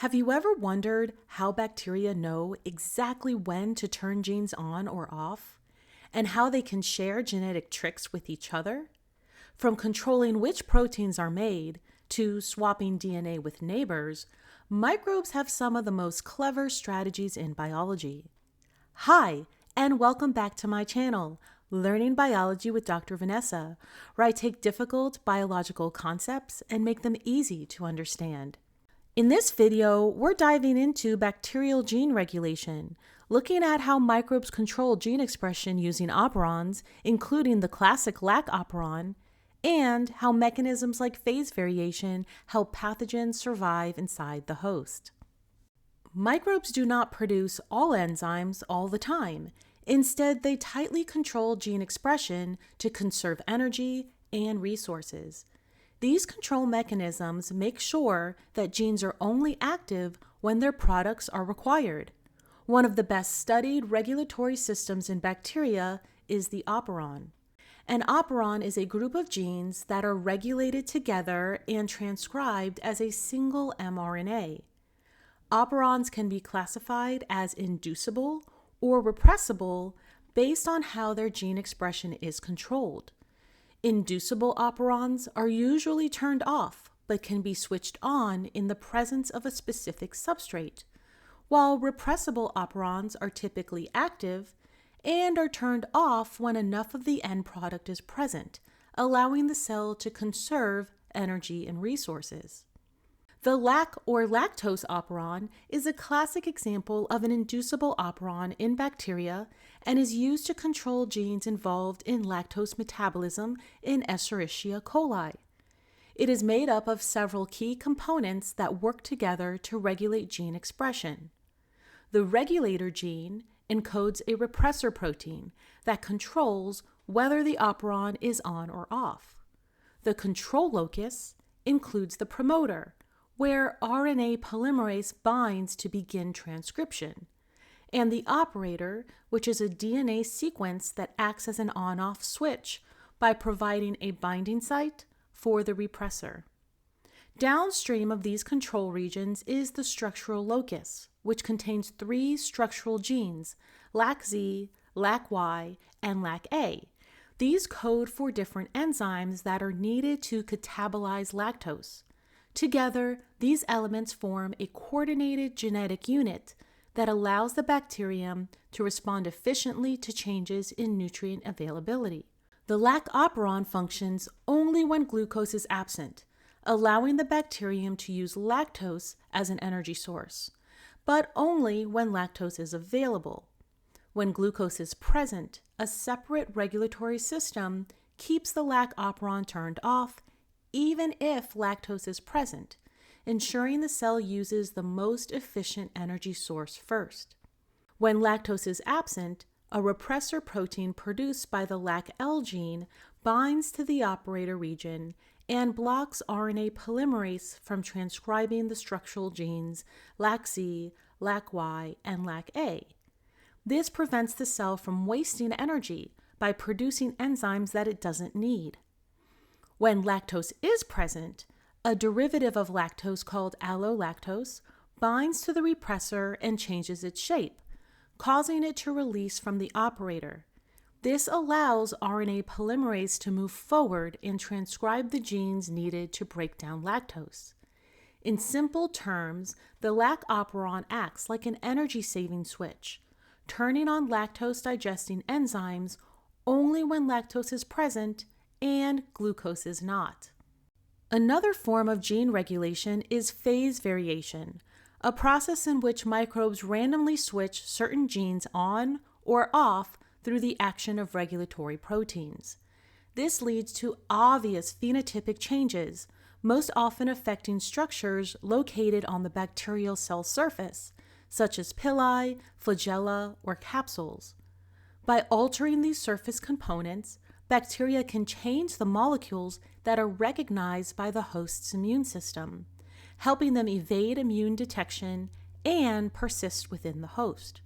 Have you ever wondered how bacteria know exactly when to turn genes on or off, and how they can share genetic tricks with each other? From controlling which proteins are made to swapping DNA with neighbors, microbes have some of the most clever strategies in biology. Hi, and welcome back to my channel, Learning Biology with Dr. Vanessa, where I take difficult biological concepts and make them easy to understand. In this video, we're diving into bacterial gene regulation, looking at how microbes control gene expression using operons, including the classic lac operon, and how mechanisms like phase variation help pathogens survive inside the host. Microbes do not produce all enzymes all the time. Instead, they tightly control gene expression to conserve energy and resources. These control mechanisms make sure that genes are only active when their products are required. One of the best studied regulatory systems in bacteria is the operon. An operon is a group of genes that are regulated together and transcribed as a single mRNA. Operons can be classified as inducible or repressible based on how their gene expression is controlled. Inducible operons are usually turned off, but can be switched on in the presence of a specific substrate, while repressible operons are typically active and are turned off when enough of the end product is present, allowing the cell to conserve energy and resources. The lac or lactose operon is a classic example of an inducible operon in bacteria and is used to control genes involved in lactose metabolism in Escherichia coli. It is made up of several key components that work together to regulate gene expression. The regulator gene encodes a repressor protein that controls whether the operon is on or off. The control locus includes the promoter, where RNA polymerase binds to begin transcription, and the operator, which is a DNA sequence that acts as an on-off switch by providing a binding site for the repressor. Downstream of these control regions is the structural locus, which contains three structural genes, LAC-Z, LAC-Y, and LAC-A. These code for different enzymes that are needed to catabolize lactose. Together, these elements form a coordinated genetic unit that allows the bacterium to respond efficiently to changes in nutrient availability. The lac operon functions only when glucose is absent, allowing the bacterium to use lactose as an energy source, but only when lactose is available. When glucose is present, a separate regulatory system keeps the lac operon turned off even if lactose is present, ensuring the cell uses the most efficient energy source first. When lactose is absent, a repressor protein produced by the LAC-L gene binds to the operator region and blocks RNA polymerase from transcribing the structural genes LAC-Z, LAC-Y, and LAC-A. This prevents the cell from wasting energy by producing enzymes that it doesn't need. When lactose is present, a derivative of lactose called allolactose binds to the repressor and changes its shape, causing it to release from the operator. This allows RNA polymerase to move forward and transcribe the genes needed to break down lactose. In simple terms, the lac operon acts like an energy-saving switch, turning on lactose-digesting enzymes only when lactose is present and glucose is not. Another form of gene regulation is phase variation, a process in which microbes randomly switch certain genes on or off through the action of regulatory proteins. This leads to obvious phenotypic changes, most often affecting structures located on the bacterial cell surface, such as pili, flagella, or capsules. By altering these surface components, bacteria can change the molecules that are recognized by the host's immune system, helping them evade immune detection and persist within the host.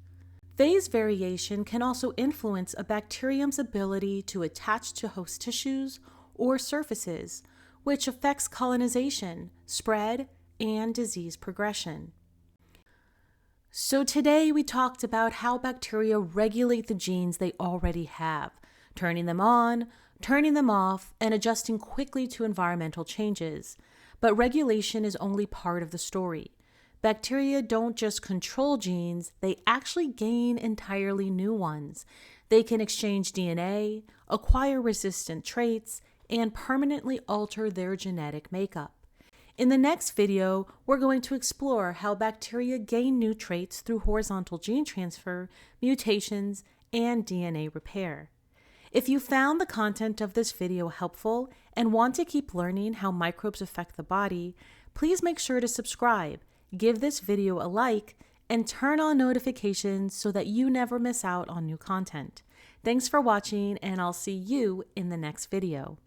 Phase variation can also influence a bacterium's ability to attach to host tissues or surfaces, which affects colonization, spread, and disease progression. So today we talked about how bacteria regulate the genes they already have, turning them on, turning them off, and adjusting quickly to environmental changes. But regulation is only part of the story. Bacteria don't just control genes, they actually gain entirely new ones. They can exchange DNA, acquire resistant traits, and permanently alter their genetic makeup. In the next video, we're going to explore how bacteria gain new traits through horizontal gene transfer, mutations, and DNA repair. If you found the content of this video helpful and want to keep learning how microbes affect the body, please make sure to subscribe, give this video a like, and turn on notifications so that you never miss out on new content. Thanks for watching, and I'll see you in the next video.